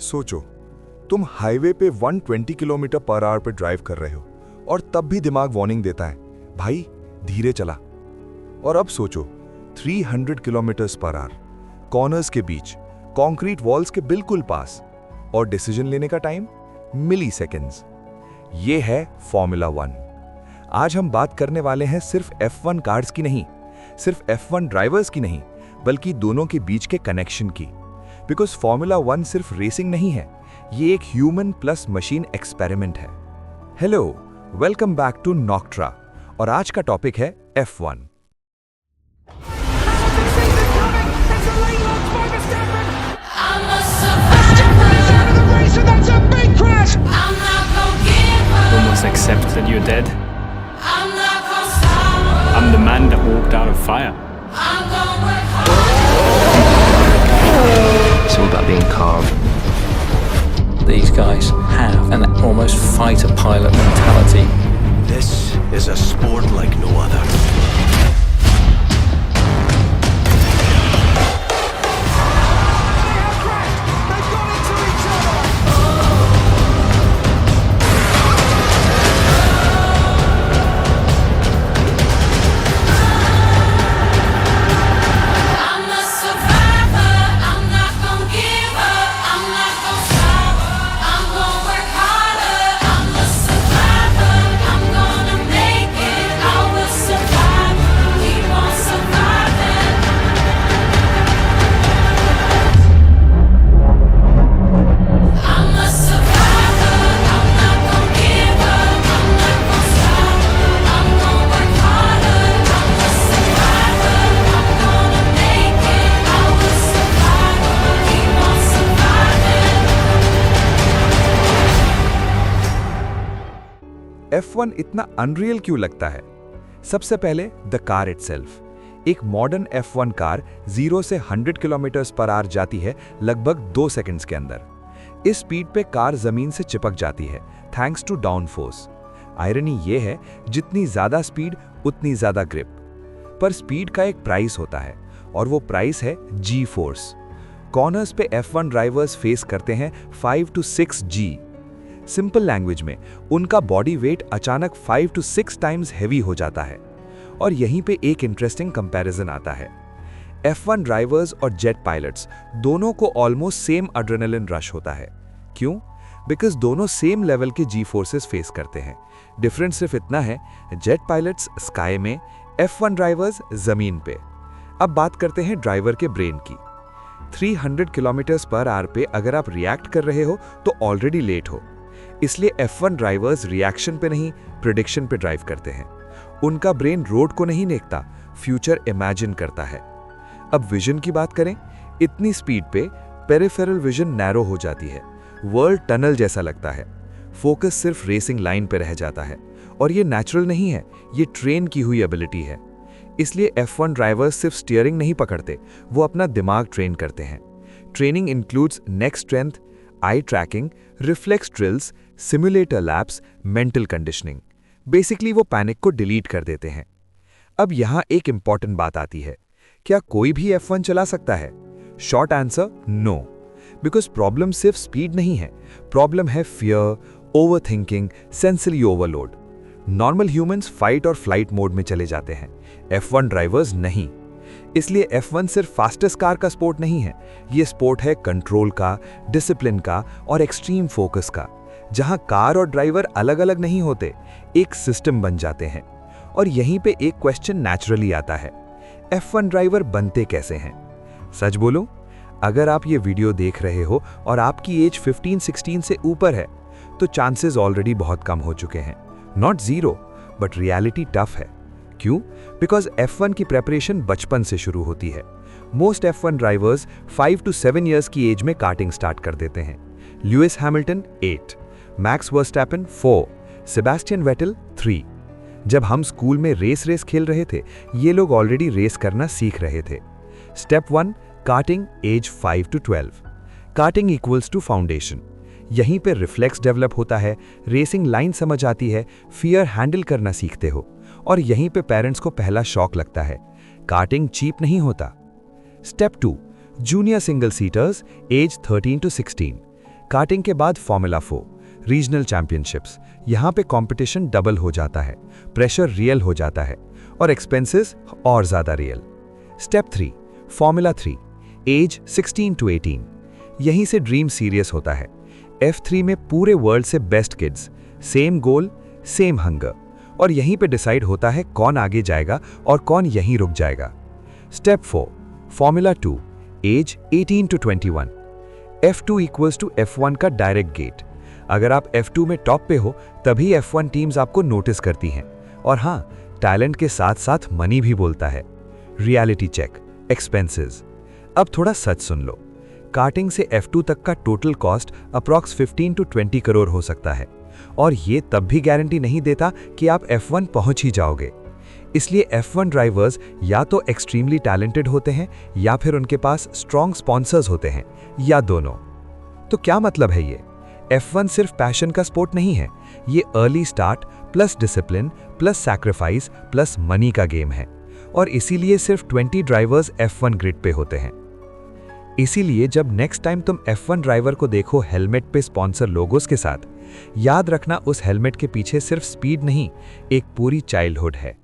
सोचो, तुम हाईवे पे 120 किलोमीटर पर आवर पे ड्राइव कर रहे हो और तब भी दिमाग वार्निंग देता है, भाई धीरे चला। और अब सोचो 300 किलोमीटर पर आवर, कॉर्नर्स के बीच, कंक्रीट वॉल्स के बिल्कुल पास, और डिसीजन लेने का टाइम मिली सेकेंड्स। ये है फॉर्मूला 1। आज हम बात करने वाले हैं सिर्फ F1 कार्स की नहीं, सिर्फ F1 ड्राइवर्स की नहीं, बल्कि दोनों के बीच के कनेक्शन की। बिकॉज फॉर्मूला 1 सिर्फ रेसिंग नहीं है, ये एक ह्यूमन प्लस मशीन एक्सपेरिमेंट है। हेलो, वेलकम बैक टू नॉक्ट्रा, और आज का टॉपिक है F1। Almost accept that you're dead. I'm the man that walked out of fire. It's all about being calm. These guys have an almost fighter pilot mentality. This is a sport like no other. F1 इतना unreal क्यों लगता है? सबसे पहले the car itself. एक modern F1 car 0 से 100 kilometre per hour जाती है लगभग 2 सेकंड्स के अंदर। इस स्पीड पे कार जमीन से चिपक जाती है thanks to downforce. Irony ये है, जितनी ज्यादा स्पीड उतनी ज्यादा ग्रिप। पर स्पीड का एक प्राइस होता है, और वो प्राइस है जी फोर्स। कॉर्नर्स पे F1 ड्राइवर्स फेस करते हैं 5 to 6 G। सिंपल लैंग्वेज में उनका बॉडी वेट अचानक 5 to 6 टाइम्स हैवी हो जाता है। और यहीं पे एक इंटरेस्टिंग कंपैरिजन आता है। F1 ड्राइवर्स और जेट पायलट्स दोनों को ऑलमोस्ट सेम एड्रेनालिन रश होता है। क्यों? बिकॉज दोनों सेम लेवल के जी फोर्सेस फेस करते हैं। डिफरेंस सिर्फ इतना है, जेट पायलट्स स्काई में, F1 ड्राइवर्स जमीन पे। अब बात करते हैं ड्राइवर के ब्रेन की। 300 किलोमीटर पर आवर पे अगर आप रिएक्ट कर रहे हो तो ऑलरेडी लेट हो। इसलिए F1 ड्राइवर्स रिएक्शन पे नहीं, प्रेडिक्शन पे ड्राइव करते हैं। उनका ब्रेन रोड को नहीं देखता, फ्यूचर इमेजिन करता है। अब विजन की बात करें, इतनी स्पीड पे पेरिफेरल विजन नैरो हो जाती है, वर्ल्ड टनल जैसा लगता है। फोकस सिर्फ रेसिंग लाइन पे रह जाता है, और ये नेचुरल नहीं है, ये ट्रेन की हुई एबिलिटी है। इसलिए F1 ड्राइवर्स सिर्फ स्टीयरिंग नहीं पकड़ते, वो अपना दिमाग ट्रेन करते हैं। Training includes neck strength, eye tracking, reflex drills, simulator labs, mental conditioning. Basically वो पैनिक को डिलीट कर देते हैं। अब यहाँ एक इंपॉर्टेंट बात आती है, क्या कोई भी F1 चला सकता है? Short answer, no. Because problem सिर्फ स्पीड नहीं है, प्रॉब्लम है fear, overthinking, sensory overload. Normal humans fight और फ्लाइट मोड में चले जाते हैं, F1 ड्राइवर्स नहीं। इसलिए F1 सिर्फ फास्टेस्ट कार का स्पोर्ट नहीं है, ये स्पोर्ट है कंट्रोल का, डिसिप्लिन का और एक्सट्रीम फोकस का, जहां कार और ड्राइवर अलग अलग नहीं होते, एक सिस्टम बन जाते हैं। और यहीं पे एक क्वेश्चन नेचुरली आता है, F1 ड्राइवर बनते कैसे हैं? सच बोलो, अगर आप ये वीडियो देख रहे हो और आपकी एज 15-16 से ऊपर है, तो चांसेस ऑलरेडी बहुत कम हो चुके हैं। Not zero, but reality tough है। क्यों? बिकॉज F1 की प्रेपरेशन बचपन से शुरू होती है। Most F1 drivers 5 to 7 years की एज में कार्टिंग स्टार्ट कर देते हैं। Lewis Hamilton 8, max Verstappen 4, Sebastian Vettel 3। जब हम स्कूल में रेस खेल रहे थे, ये लोग ऑलरेडी रेस करना सीख रहे थे। Step 1, karting, age 5 to 12। Karting equals to foundation. यहीं पे रिफ्लेक्स डेवलप होता है, रेसिंग लाइन समझ आती है, फियर हैंडल करना सीखते हो, और यहीं पे पेरेंट्स को पहला शॉक लगता है, कार्टिंग चीप नहीं होता। Step 2, junior single seaters, age 13 to 16। Karting के बाद फॉर्मूला 4 रीजनल चैंपियनशिप्स। यहाँ पे कंपटीशन डबल हो जाता है, प्रेशर रियल हो जाता है और एक्सपेंसेस और ज़्यादा real. Step 3 formula 3 age 16 to 18। यहीं से ड्रीम सीरियस होता है। F3 में पूरे वर्ल्ड से बेस्ट किड्स, सेम गोल, सेम हंगर, और यहीं पे डिसाइड होता है कौन आगे जाएगा और कौन यहीं रुक जाएगा। Step 4 formula 2 age 18 to 21। F2 equals to F1 का डायरेक्ट गेट। अगर आप F2 में टॉप पे हो तभी F1 टीम्स आपको नोटिस करती हैं। और हाँ, टैलेंट के साथ साथ मनी भी बोलता है। Reality check, expenses. अब थोड़ा सच सुन लो, कार्टिंग से F2 तक का total cost approx 15 to 20 crore हो सकता है, और ये तब भी गारंटी नहीं देता कि आप F1 पहुंच ही जाओगे। इसलिए F1 ड्राइवर्स या तो एक्सट्रीमली टैलेंटेड होते हैं या फिर उनके पास स्ट्रॉन्ग स्पॉन्सर्स होते हैं, या दोनों। तो क्या मतलब है ये? F1 सिर्फ पैशन का स्पोर्ट नहीं है, ये early start plus discipline plus sacrifice plus money का गेम है। और इसीलिए सिर्फ 20 ड्राइवर्स F1 ग्रिड पे होते हैं। इसीलिए जब नेक्स्ट टाइम तुम F1 ड्राइवर को देखो हेलमेट पे स्पॉन्सर लोगोस के साथ, याद रखना उस हेलमेट के पीछे सिर्फ स्पीड नहीं, एक पूरी चाइल्डहुड है।